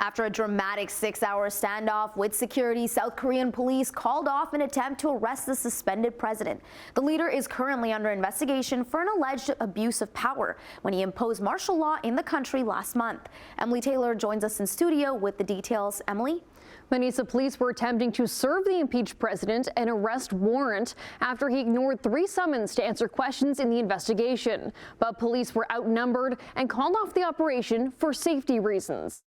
After a dramatic 6-hour standoff with security, South Korean police called off an attempt to arrest the suspended president. The leader is currently under investigation for an alleged abuse of power when he imposed martial law in the country last month. Emily Taylor joins us in studio with the details. Emily? Manisa police were attempting to serve the impeached president an arrest warrant after he ignored 3 summons to answer questions in the investigation. But police were outnumbered and called off the operation for safety reasons.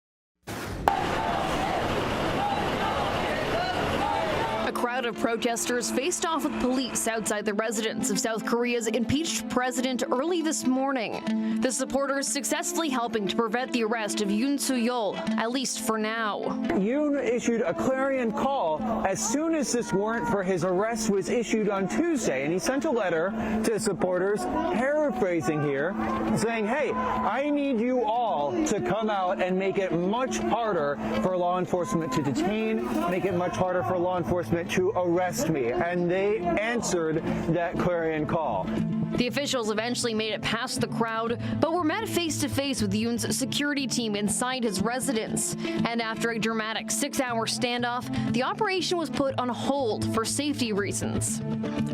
A crowd of protesters faced off with police outside the residence of South Korea's impeached president early this morning. The supporters successfully helping to prevent the arrest of Yoon Suk Yeol, at least for now. Yoon issued a clarion call as soon as this warrant for his arrest was issued on Tuesday, and he sent a letter to supporters, paraphrasing here, saying, hey, I need you all to come out and make it much harder for law enforcement to detain, make it much harder for law enforcement to arrest me. And they answered that clarion call. The officials eventually made it past the crowd, but were met face-to-face with Yoon's security team inside his residence. And after a dramatic 6-hour standoff, the operation was put on hold for safety reasons.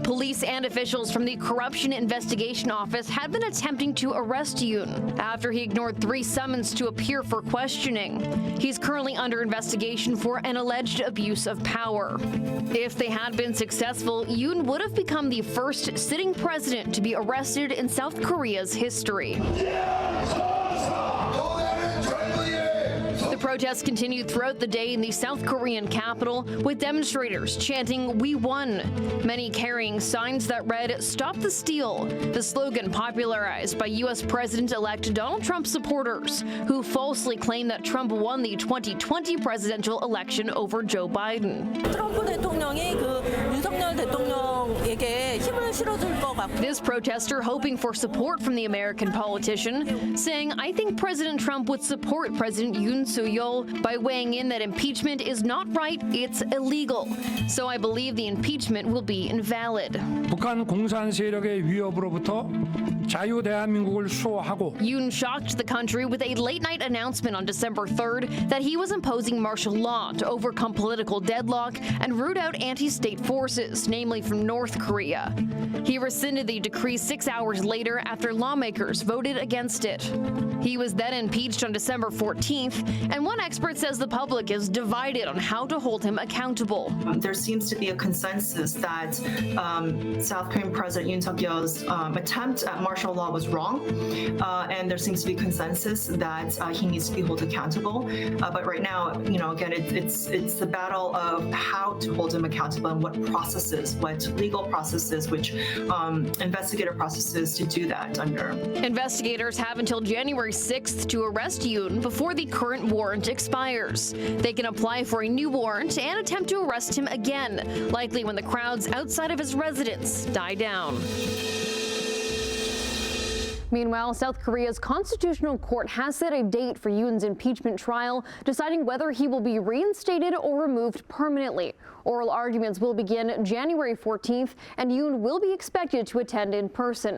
Police and officials from the Corruption Investigation Office had been attempting to arrest Yoon after he ignored 3 summons to appear for questioning. He's currently under investigation for an alleged abuse of power. If they had been successful, Yoon would have become the first sitting president to be arrested in South Korea's history. The protests continued throughout the day in the South Korean capital, with demonstrators chanting, "We won," many carrying signs that read, "Stop the steal," the slogan popularized by U.S. President-elect Donald Trump supporters, who falsely claim that Trump won the 2020 presidential election over Joe Biden. 트럼프 대통령이 윤석열 대통령에게 힘을 실어줄 것 같고. This protester hoping for support from the American politician, saying, "I think President Trump would support President Yoon Suk Yeol by weighing in that impeachment is not right, it's illegal. So I believe the impeachment will be invalid." 북한 공산 세력의 위협으로부터 자유 대한민국을 수호하고. Yoon shocked the country with a late-night announcement on December 3rd that he was imposing martial law to overcome political deadlock and root out anti-state forces, namely from North Korea. He rescinded the decree 6 hours later after lawmakers voted against it. He was then impeached on December 14th, and one expert says the public is divided on how to hold him accountable. There seems to be a consensus that South Korean President Yoon Suk Yeol's attempt at martial law was wrong, and there seems to be consensus that he needs to be held accountable. But right now, again, it's the battle of how to hold him accountable and what processes, what legal processes, which investigator processes to do that under. Investigators have until January 6th to arrest Yoon before the current warrant expires. They can apply for a new warrant and attempt to arrest him again, likely when the crowds outside of his residence die down. Meanwhile, South Korea's Constitutional Court has set a date for Yoon's impeachment trial, deciding whether he will be reinstated or removed permanently. Oral arguments will begin January 14th, and Yoon will be expected to attend in person.